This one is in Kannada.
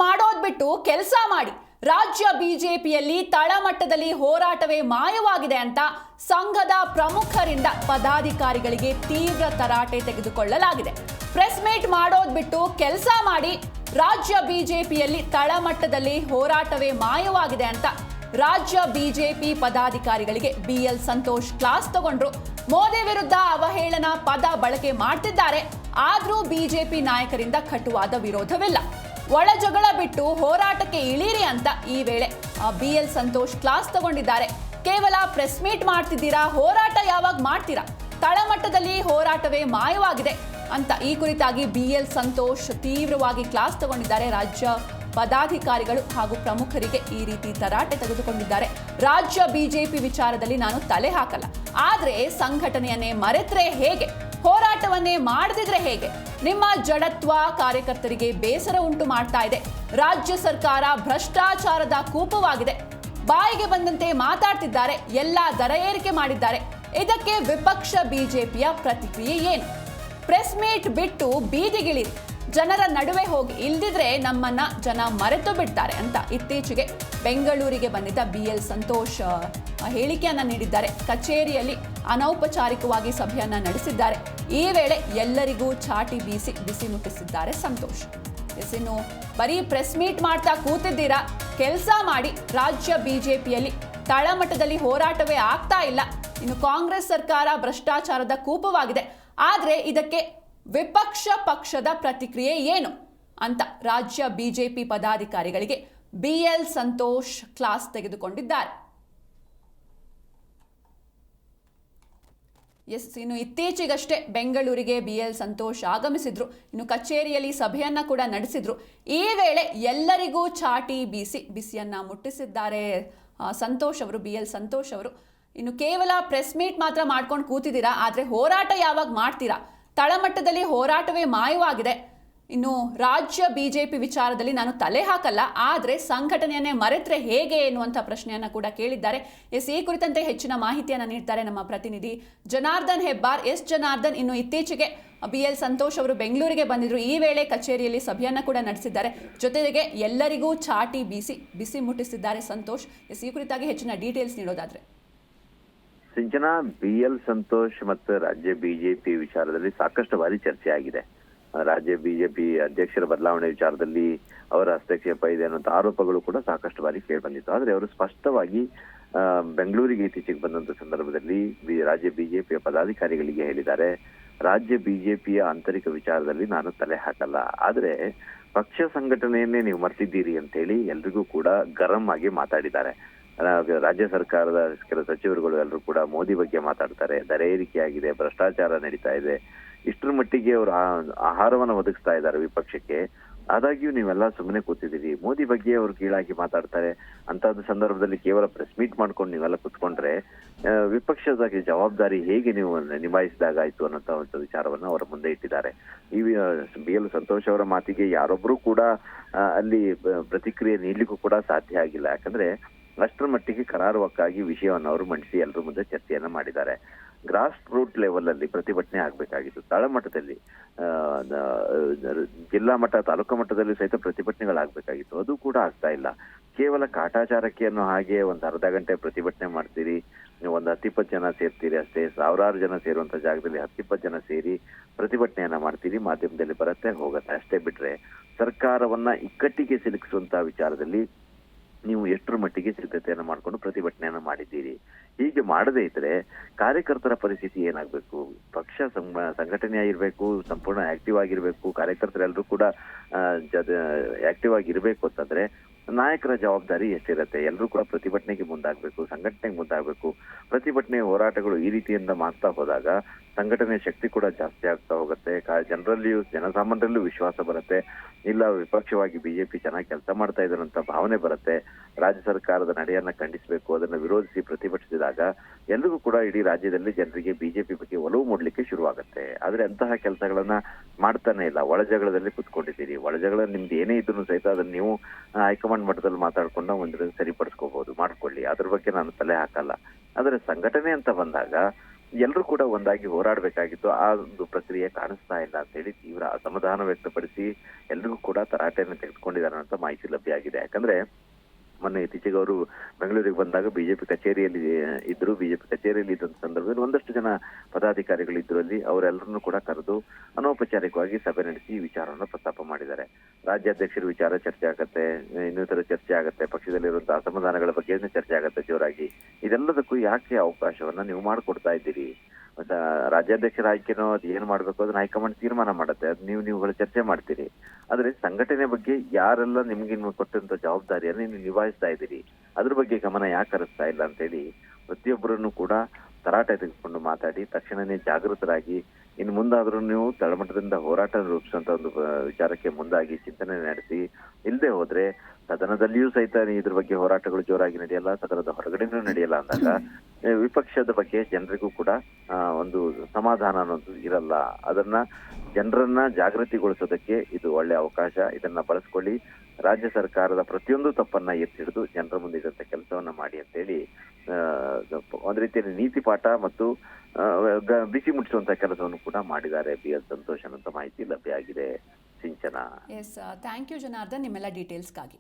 ಮಾಡೋದ್ ಬಿಟ್ಟು ಕೆಲಸ ಮಾಡಿ. ರಾಜ್ಯ ಬಿಜೆಪಿಯಲ್ಲಿ ತಳಮಟ್ಟದಲ್ಲಿ ಹೋರಾಟವೇ ಮಾಯವಾಗಿದೆ ಅಂತ ಸಂಘದ ಪ್ರಮುಖರಿಂದ ಪದಾಧಿಕಾರಿಗಳಿಗೆ ತೀವ್ರ ತರಾಟೆ ತೆಗೆದುಕೊಳ್ಳಲಾಗಿದೆ. ಪ್ರೆಸ್ ಮೀಟ್ ಮಾಡೋದ್ ಬಿಟ್ಟು ಕೆಲಸ ಮಾಡಿ. ರಾಜ್ಯ ಬಿಜೆಪಿಯಲ್ಲಿ ತಳಮಟ್ಟದಲ್ಲಿ ಹೋರಾಟವೇ ಮಾಯವಾಗಿದೆ ಅಂತ ರಾಜ್ಯ ಬಿಜೆಪಿ ಪದಾಧಿಕಾರಿಗಳಿಗೆ ಬಿಎಲ್ ಸಂತೋಷ್ ಕ್ಲಾಸ್ ತಗೊಂಡ್ರು. ಮೋದಿ ವಿರುದ್ಧ ಅವಹೇಳನ ಪದ ಬಳಕೆ ಮಾಡ್ತಿದ್ದಾರೆ. ಆದ್ರೂ ಬಿಜೆಪಿ ನಾಯಕರಿಂದ ಕಟುವಾದ ವಿರೋಧವಿಲ್ಲ. ಒಳ ಜಗಳ ಬಿಟ್ಟು ಹೋರಾಟಕ್ಕೆ ಇಳೀರಿ ಅಂತ ಈ ವೇಳೆ ಬಿಎಲ್ ಸಂತೋಷ್ ಕ್ಲಾಸ್ ತಗೊಂಡಿದ್ದಾರೆ. ಕೇವಲ ಪ್ರೆಸ್ ಮೀಟ್ ಮಾಡ್ತಿದ್ದೀರಾ, ಹೋರಾಟ ಯಾವಾಗ ಮಾಡ್ತೀರಾ? ತಳಮಟ್ಟದಲ್ಲಿ ಹೋರಾಟವೇ ಮಾಯವಾಗಿದೆ ಅಂತ ಈ ಕುರಿತಾಗಿ ಬಿಎಲ್ ಸಂತೋಷ್ ತೀವ್ರವಾಗಿ ಕ್ಲಾಸ್ ತಗೊಂಡಿದ್ದಾರೆ. ರಾಜ್ಯ ಪದಾಧಿಕಾರಿಗಳು ಹಾಗೂ ಪ್ರಮುಖರಿಗೆ ಈ ರೀತಿ ತರಾಟೆ ತೆಗೆದುಕೊಂಡಿದ್ದಾರೆ. ರಾಜ್ಯ ಬಿಜೆಪಿ ವಿಚಾರದಲ್ಲಿ ನಾನು ತಲೆ ಹಾಕಲ್ಲ, ಆದ್ರೆ ಸಂಘಟನೆಯನ್ನೇ ಮರೆತ್ರೆ ಹೇಗೆ? ಹೋರಾಟವನ್ನೇ ಮಾಡದಿದ್ರೆ ಹೇಗೆ? ನಿಮ್ಮ ಜಡತ್ವ ಕಾರ್ಯಕರ್ತರಿಗೆ ಬೇಸರ ಉಂಟು ಮಾಡ್ತಾ ಇದೆ. ರಾಜ್ಯ ಸರ್ಕಾರ ಭ್ರಷ್ಟಾಚಾರದ ಕೂಪವಾಗಿದೆ. ಬಾಯಿಗೆ ಬಂದಂತೆ ಮಾತಾಡ್ತಿದ್ದಾರೆ. ಎಲ್ಲ ದರ ಏರಿಕೆ ಮಾಡಿದ್ದಾರೆ. ಇದಕ್ಕೆ ವಿಪಕ್ಷ ಬಿಜೆಪಿಯ ಪ್ರತಿಕ್ರಿಯೆ ಏನು? ಪ್ರೆಸ್ ಮೀಟ್ ಬಿಟ್ಟು ಬೀದಿಗಿಳಿರಿ, ಜನರ ನಡುವೆ ಹೋಗಿ, ಇಲ್ದಿದ್ರೆ ನಮ್ಮನ್ನ ಜನ ಮರೆತು ಬಿಡ್ತಾರೆ ಅಂತ ಇತ್ತೀಚೆಗೆ ಬೆಂಗಳೂರಿಗೆ ಬಂದಿದ್ದ ಬಿಎಲ್ ಸಂತೋಷ್ ಹೇಳಿಕೆಯನ್ನ ನೀಡಿದ್ದಾರೆ. ಕಚೇರಿಯಲ್ಲಿ ಅನೌಪಚಾರಿಕವಾಗಿ ಸಭೆಯನ್ನ ನಡೆಸಿದ್ದಾರೆ. ಈ ವೇಳೆ ಎಲ್ಲರಿಗೂ ಚಾಟಿ ಬೀಸಿ ಬಿಸಿ ಮುಟ್ಟಿಸಿದ್ದಾರೆ ಸಂತೋಷ್. ಇನ್ನು ಬರೀ ಪ್ರೆಸ್ ಮೀಟ್ ಮಾಡ್ತಾ ಕೂತಿದ್ದೀರಾ, ಕೆಲಸ ಮಾಡಿ. ರಾಜ್ಯ ಬಿಜೆಪಿಯಲ್ಲಿ ತಳಮಟ್ಟದಲ್ಲಿ ಹೋರಾಟವೇ ಆಗ್ತಾ ಇಲ್ಲ. ಇನ್ನು ಕಾಂಗ್ರೆಸ್ ಸರ್ಕಾರ ಭ್ರಷ್ಟಾಚಾರದ ಕೂಪವಾಗಿದೆ. ಆದ್ರೆ ಇದಕ್ಕೆ ವಿಪಕ್ಷ ಪಕ್ಷದ ಪ್ರತಿಕ್ರಿಯೆ ಏನು ಅಂತ ರಾಜ್ಯ ಬಿಜೆಪಿ ಪದಾಧಿಕಾರಿಗಳಿಗೆ ಬಿಎಲ್ ಸಂತೋಷ್ ಕ್ಲಾಸ್ ತೆಗೆದುಕೊಂಡಿದ್ದಾರೆ. ಇನ್ನು ಇತ್ತೀಚೆಗಷ್ಟೇ ಬೆಂಗಳೂರಿಗೆ ಬಿಎಲ್ ಸಂತೋಷ್ ಆಗಮಿಸಿದ್ರು. ಇನ್ನು ಕಚೇರಿಯಲ್ಲಿ ಸಭೆಯನ್ನ ಕೂಡ ನಡೆಸಿದ್ರು. ಈ ವೇಳೆ ಎಲ್ಲರಿಗೂ ಚಾಟಿ ಬೀಸಿ ಬಿಸಿಯನ್ನ ಮುಟ್ಟಿಸಿದ್ದಾರೆ ಸಂತೋಷ್ ಅವರು, ಬಿಎಲ್ ಸಂತೋಷ್ ಅವರು. ಇನ್ನು ಕೇವಲ ಪ್ರೆಸ್ ಮೀಟ್ ಮಾತ್ರ ಮಾಡ್ಕೊಂಡು ಕೂತಿದ್ದೀರಾ, ಆದ್ರೆ ಹೋರಾಟ ಯಾವಾಗ ಮಾಡ್ತೀರಾ? ತಳಮಟ್ಟದಲ್ಲಿ ಹೋರಾಟವೇ ಮಾಯವಾಗಿದೆ. ಇನ್ನು ರಾಜ್ಯ ಬಿಜೆಪಿ ವಿಚಾರದಲ್ಲಿ ನಾನು ತಲೆ ಹಾಕಲ್ಲ, ಆದ್ರೆ ಸಂಘಟನೆಯನ್ನೇ ಮರೆತ್ರೆ ಹೇಗೆ ಎನ್ನುವಂಥ ಪ್ರಶ್ನೆಯನ್ನ ಕೂಡ ಕೇಳಿದ್ದಾರೆ. ಈ ಕುರಿತಂತೆ ಹೆಚ್ಚಿನ ಮಾಹಿತಿಯನ್ನ ನೀಡ್ತಾರೆ ನಮ್ಮ ಪ್ರತಿನಿಧಿ ಜನಾರ್ದನ್ ಹೆಬ್ಬಾರ್. ಜನಾರ್ದನ್, ಇನ್ನು ಇತ್ತೀಚೆಗೆ ಬಿಎಲ್ ಸಂತೋಷ್ ಅವರು ಬೆಂಗಳೂರಿಗೆ ಬಂದಿದ್ರು. ಈ ವೇಳೆ ಕಚೇರಿಯಲ್ಲಿ ಸಭೆಯನ್ನ ಕೂಡ ನಡೆಸಿದ್ದಾರೆ. ಜೊತೆಗೆ ಎಲ್ಲರಿಗೂ ಚಾಟಿ ಬೀಸಿ ಬಿಸಿ ಮುಟ್ಟಿಸಿದ್ದಾರೆ ಸಂತೋಷ್. ಈ ಕುರಿತಾಗಿ ಹೆಚ್ಚಿನ ಡೀಟೇಲ್ಸ್ ನೀಡೋದಾದ್ರೆ ಸಿಂಚನಾ, ಬಿಎಲ್ ಸಂತೋಷ್ ಮತ್ತು ರಾಜ್ಯ ಬಿಜೆಪಿ ವಿಚಾರದಲ್ಲಿ ಸಾಕಷ್ಟು ಬಾರಿ ಚರ್ಚೆ ಆಗಿದೆ. ರಾಜ್ಯ ಬಿಜೆಪಿ ಅಧ್ಯಕ್ಷರ ಬದಲಾವಣೆ ವಿಚಾರದಲ್ಲಿ ಅವರ ಹಸ್ತಕ್ಷೇಪ ಇದೆ ಅನ್ನುವಂಥ ಆರೋಪಗಳು ಕೂಡ ಸಾಕಷ್ಟು ಬಾರಿ ಕೇಳಿ ಬಂದಿತ್ತು. ಆದ್ರೆ ಅವರು ಸ್ಪಷ್ಟವಾಗಿ ಬೆಂಗಳೂರಿಗೆ ಇತ್ತೀಚೆಗೆ ಬಂದಂತ ಸಂದರ್ಭದಲ್ಲಿ ರಾಜ್ಯ ಬಿಜೆಪಿಯ ಪದಾಧಿಕಾರಿಗಳಿಗೆ ಹೇಳಿದ್ದಾರೆ, ರಾಜ್ಯ ಬಿಜೆಪಿಯ ಆಂತರಿಕ ವಿಚಾರದಲ್ಲಿ ನಾನು ತಲೆ ಹಾಕಲ್ಲ, ಆದ್ರೆ ಪಕ್ಷ ಸಂಘಟನೆಯನ್ನೇ ನೀವು ಮರ್ತಿದ್ದೀರಿ ಅಂತ ಹೇಳಿ ಎಲ್ರಿಗೂ ಕೂಡ ಗರಂ ಆಗಿ ಮಾತಾಡಿದ್ದಾರೆ. ರಾಜ್ಯ ಸರ್ಕಾರದ ಕೆಲ ಸಚಿವರುಗಳು ಎಲ್ಲರೂ ಕೂಡ ಮೋದಿ ಬಗ್ಗೆ ಮಾತಾಡ್ತಾರೆ. ದರ ಏರಿಕೆ ಆಗಿದೆ, ಭ್ರಷ್ಟಾಚಾರ ನಡೀತಾ ಇದೆ, ಇಷ್ಟರ ಮಟ್ಟಿಗೆ ಅವರು ಆಹಾರವನ್ನು ಒದಗಿಸ್ತಾ ಇದ್ದಾರೆ ವಿಪಕ್ಷಕ್ಕೆ. ಆದಾಗ್ಯೂ ನೀವೆಲ್ಲ ಸುಮ್ಮನೆ ಕೂತಿದ್ದೀರಿ, ಮೋದಿ ಬಗ್ಗೆ ಅವರು ಕೀಳಾಗಿ ಮಾತಾಡ್ತಾರೆ. ಅಂತದ್ದು ಸಂದರ್ಭದಲ್ಲಿ ಕೇವಲ ಪ್ರೆಸ್ ಮೀಟ್ ಮಾಡ್ಕೊಂಡು ನೀವೆಲ್ಲ ಕುತ್ಕೊಂಡ್ರೆ ವಿಪಕ್ಷದ ಜವಾಬ್ದಾರಿ ಹೇಗೆ ನೀವು ನಿಭಾಯಿಸಿದಾಗಾಯ್ತು ಅನ್ನೋಂಥ ಒಂದು ವಿಚಾರವನ್ನ ಅವರ ಮುಂದೆ ಇಟ್ಟಿದ್ದಾರೆ. ಈ ಬಿಎಲ್ ಸಂತೋಷ್ ಅವರ ಮಾತಿಗೆ ಯಾರೊಬ್ರು ಕೂಡ ಅಲ್ಲಿ ಪ್ರತಿಕ್ರಿಯೆ ನೀಡ್ಲಿಕ್ಕೂ ಕೂಡ ಸಾಧ್ಯ ಆಗಿಲ್ಲ. ಯಾಕಂದ್ರೆ ಅಷ್ಟರ ಮಟ್ಟಿಗೆ ಕರಾರುವಕ್ಕಾಗಿ ವಿಷಯವನ್ನು ಅವರು ಮಂಡಿಸಿ ಎಲ್ಲರ ಮುಂದೆ ಚರ್ಚೆಯನ್ನ ಮಾಡಿದ್ದಾರೆ. ಗ್ರಾಸ್ ರೂಟ್ ಲೆವೆಲ್ ಅಲ್ಲಿ ಪ್ರತಿಭಟನೆ ಆಗ್ಬೇಕಾಗಿತ್ತು. ತಳಮಟ್ಟದಲ್ಲಿ ಜಿಲ್ಲಾ ಮಟ್ಟ, ತಾಲೂಕು ಮಟ್ಟದಲ್ಲಿ ಸಹಿತ ಪ್ರತಿಭಟನೆಗಳಾಗಬೇಕಾಗಿತ್ತು. ಅದು ಕೂಡ ಆಗ್ತಾ ಇಲ್ಲ. ಕೇವಲ ಕಾಟಾಚಾರಕ್ಕೆ ಅನ್ನೋ ಹಾಗೆ ಒಂದು ಅರ್ಧ ಗಂಟೆ ಪ್ರತಿಭಟನೆ ಮಾಡ್ತೀರಿ, ಒಂದು 10-20 ಜನ ಸೇರ್ತೀರಿ ಅಷ್ಟೇ. ಸಾವಿರಾರು ಜನ ಸೇರುವಂತ ಜಾಗದಲ್ಲಿ 10-20 ಜನ ಸೇರಿ ಪ್ರತಿಭಟನೆಯನ್ನ ಮಾಡ್ತೀರಿ, ಮಾಧ್ಯಮದಲ್ಲಿ ಬರುತ್ತೆ, ಹೋಗುತ್ತೆ. ಅಷ್ಟೇ ಬಿಟ್ರೆ ಸರ್ಕಾರವನ್ನ ಇಕ್ಕಟ್ಟಿಗೆ ಸಿಲುಕಿಸುವಂತ ವಿಚಾರದಲ್ಲಿ ನೀವು ಎಷ್ಟರ ಮಟ್ಟಿಗೆ ಸಿದ್ಧತೆಯನ್ನ ಮಾಡ್ಕೊಂಡು ಪ್ರತಿಭಟನೆಯನ್ನ ಮಾಡಿದ್ದೀರಿ? ಹೀಗೆ ಮಾಡದೇ ಇದ್ರೆ ಕಾರ್ಯಕರ್ತರ ಪರಿಸ್ಥಿತಿ ಏನಾಗ್ಬೇಕು? ಪಕ್ಷ ಸಂಘಟನೆ ಆಗಿರ್ಬೇಕು, ಸಂಪೂರ್ಣ ಆಕ್ಟಿವ್ ಆಗಿರ್ಬೇಕು, ಕಾರ್ಯಕರ್ತರೆಲ್ಲರೂ ಕೂಡ ಆಕ್ಟಿವ್ ಆಗಿರ್ಬೇಕು ಅಂತಂದ್ರೆ ನಾಯಕರ ಜವಾಬ್ದಾರಿ ಎಷ್ಟಿರತ್ತೆ? ಎಲ್ಲರೂ ಕೂಡ ಪ್ರತಿಭಟನೆಗೆ ಮುಂದಾಗಬೇಕು, ಸಂಘಟನೆಗೆ ಮುಂದಾಗಬೇಕು. ಪ್ರತಿಭಟನೆ ಹೋರಾಟಗಳು ಈ ರೀತಿಯಿಂದ ಮಾಡ್ತಾ ಹೋದಾಗ ಸಂಘಟನೆ ಶಕ್ತಿ ಕೂಡ ಜಾಸ್ತಿ ಆಗ್ತಾ ಹೋಗುತ್ತೆ. ಜನರಲ್ಲಿಯೂ, ಜನಸಾಮಾನ್ಯರಲ್ಲೂ ವಿಶ್ವಾಸ ಬರುತ್ತೆ. ಇಲ್ಲ, ವಿಪಕ್ಷವಾಗಿ ಬಿಜೆಪಿ ಚೆನ್ನಾಗಿ ಕೆಲಸ ಮಾಡ್ತಾ ಇದ್ದಾರೆ ಅಂತ ಭಾವನೆ ಬರುತ್ತೆ. ರಾಜ್ಯ ಸರ್ಕಾರದ ನಡೆಯನ್ನ ಖಂಡಿಸಬೇಕು, ಅದನ್ನ ವಿರೋಧಿಸಿ ಪ್ರತಿಭಟಿಸಿದಾಗ ಎಲ್ರಿಗೂ ಕೂಡ ಇಡೀ ರಾಜ್ಯದಲ್ಲಿ ಜನರಿಗೆ ಬಿಜೆಪಿ ಬಗ್ಗೆ ಒಲವು ಮೂಡ್ಲಿಕ್ಕೆ ಶುರುವಾಗುತ್ತೆ. ಆದ್ರೆ ಅಂತಹ ಕೆಲಸಗಳನ್ನ ಮಾಡ್ತಾನೆ ಇಲ್ಲ. ಒಳಜಗಳದಲ್ಲಿ ಕುತ್ಕೊಂಡಿದ್ದೀರಿ. ಒಳಜಗಳ ನಿಮ್ದು ಏನೇ ಇದ್ರು ಸಹಿತ ಅದನ್ನ ನೀವು ಹೈಕಮಾಂಡ್ ಮಟ್ಟದಲ್ಲಿ ಮಾತಾಡ್ಕೊಂಡು ಒಂದು ಸರಿಪಡಿಸ್ಕೋಬಹುದು, ಮಾಡ್ಕೊಳ್ಳಿ, ಅದ್ರ ಬಗ್ಗೆ ನಾನು ತಲೆ ಹಾಕಲ್ಲ. ಆದ್ರೆ ಸಂಘಟನೆ ಅಂತ ಬಂದಾಗ ಎಲ್ಲರೂ ಕೂಡ ಒಂದಾಗಿ ಹೋರಾಡಬೇಕಾಗಿತ್ತು. ಆ ಒಂದು ಪ್ರಕ್ರಿಯೆ ಕಾಣಿಸ್ತಾ ಇಲ್ಲ ಅಂತ ಹೇಳಿ ತೀವ್ರ ಅಸಮಾಧಾನ ವ್ಯಕ್ತಪಡಿಸಿ ಎಲ್ರಿಗೂ ಕೂಡ ತರಾಟೆಯನ್ನು ತೆಗೆದುಕೊಂಡಿದ್ದಾರೆ ಅಂತ ಮಾಹಿತಿ ಲಭ್ಯ ಆಗಿದೆ. ಯಾಕಂದ್ರೆ ಮೊನ್ನೆ ಇತ್ತೀಚೆಗೆ ಅವರು ಬೆಂಗಳೂರಿಗೆ ಬಂದಾಗ ಬಿಜೆಪಿ ಕಚೇರಿಯಲ್ಲಿ ಇದ್ರು. ಬಿಜೆಪಿ ಕಚೇರಿಯಲ್ಲಿ ಇದ್ದಂತ ಸಂದರ್ಭದಲ್ಲಿ ಒಂದಷ್ಟು ಜನ ಪದಾಧಿಕಾರಿಗಳು ಇದ್ರು. ಅಲ್ಲಿ ಅವರೆಲ್ಲರನ್ನೂ ಕೂಡ ಕರೆದು ಅನೌಪಚಾರಿಕವಾಗಿ ಸಭೆ ನಡೆಸಿ ಈ ವಿಚಾರವನ್ನು ಪ್ರಸ್ತಾಪ ಮಾಡಿದ್ದಾರೆ. ರಾಜ್ಯಾಧ್ಯಕ್ಷರ ವಿಚಾರ ಚರ್ಚೆ ಆಗತ್ತೆ, ಇನ್ನಿತರ ಚರ್ಚೆ ಆಗತ್ತೆ, ಪಕ್ಷದಲ್ಲಿರುವಂತಹ ಅಸಮಾಧಾನಗಳ ಬಗ್ಗೆ ಚರ್ಚೆ ಆಗತ್ತೆ ಜೋರಾಗಿ. ಇದೆಲ್ಲದಕ್ಕೂ ಯಾಕೆ ಅವಕಾಶವನ್ನ ನೀವು ಮಾಡಿಕೊಡ್ತಾ ಇದ್ದೀರಿ? ರಾಜ್ಯಾಧ್ಯಕ್ಷರ ಆಯ್ಕೆನೋ ಅದು ಏನ್ ಮಾಡ್ಬೇಕು ಅದನ್ನ ಹೈಕಮಾಂಡ್ ತೀರ್ಮಾನ ಮಾಡುತ್ತೆ. ಅದು ನೀವುಗಳು ಚರ್ಚೆ ಮಾಡ್ತೀರಿ. ಆದ್ರೆ ಸಂಘಟನೆ ಬಗ್ಗೆ ಯಾರೆಲ್ಲ ನಿಮ್ಗೆ ಕೊಟ್ಟಂತ ಜವಾಬ್ದಾರಿಯನ್ನು ನೀವು ನಿಭಾಯಿಸ್ತಾ ಇದ್ದೀರಿ, ಅದ್ರ ಬಗ್ಗೆ ಗಮನ ಯಾಕೆ ಹರಿಸ್ತಾ ಇಲ್ಲ ಅಂತ ಹೇಳಿ ಪ್ರತಿಯೊಬ್ಬರನ್ನು ಕೂಡ ತರಾಟೆ ತೆಗೆದುಕೊಂಡು ಮಾತಾಡಿ ತಕ್ಷಣನೇ ಜಾಗೃತರಾಗಿ ಇನ್ನು ಮುಂದಾದ್ರೂ ನೀವು ತಳಮಟ್ಟದಿಂದ ಹೋರಾಟ ರೂಪಿಸುವಂತ ಒಂದು ವಿಚಾರಕ್ಕೆ ಮುಂದಾಗಿ ಚಿಂತನೆ ನಡೆಸಿ. ಇಲ್ಲದೆ ಹೋದ್ರೆ ಸದನದಲ್ಲಿಯೂ ಸಹಿತ ಇದ್ರ ಬಗ್ಗೆ ಹೋರಾಟಗಳು ಜೋರಾಗಿ ನಡೆಯಲ್ಲ, ಸದನದ ಹೊರಗಡೆನೂ ನಡೆಯಲ್ಲ ಅಂದಾಗ ವಿಪಕ್ಷದ ಬಗ್ಗೆ ಜನರಿಗೂ ಕೂಡ ಒಂದು ಸಮಾಧಾನ ಅನ್ನೋದು ಇರಲ್ಲ. ಅದನ್ನ ಜನರನ್ನ ಜಾಗೃತಿಗೊಳಿಸೋದಕ್ಕೆ ಇದು ಒಳ್ಳೆ ಅವಕಾಶ. ಇದನ್ನ ಬಳಸ್ಕೊಳ್ಳಿ. ರಾಜ್ಯ ಸರ್ಕಾರದ ಪ್ರತಿಯೊಂದು ತಪ್ಪನ್ನ ಎತ್ತಿ ಹಿಡಿದು ಜನರ ಮುಂದೆ ಇದ್ದಂತ ಕೆಲಸವನ್ನ ಮಾಡಿ ಅಂತ ಹೇಳಿ ಒಂದ್ ರೀತಿಯಲ್ಲಿ ನೀತಿ ಪಾಠ ಮತ್ತು ಬಿಸಿ ಮುಟ್ಟಿಸುವಂತ ಕೆಲಸವನ್ನು ಕೂಡ ಮಾಡಿದ್ದಾರೆ BL ಸಂತೋಷ್ ಅಂತ ಮಾಹಿತಿ ಲಭ್ಯ ಆಗಿದೆ. ಸಿಂಚನ. ಎಸ್, ಥ್ಯಾಂಕ್ ಯು ಜನಾರ್ದನ್ ನಿಮ್ಮೆಲ್ಲ ಡೀಟೇಲ್ಸ್ಗಾಗಿ.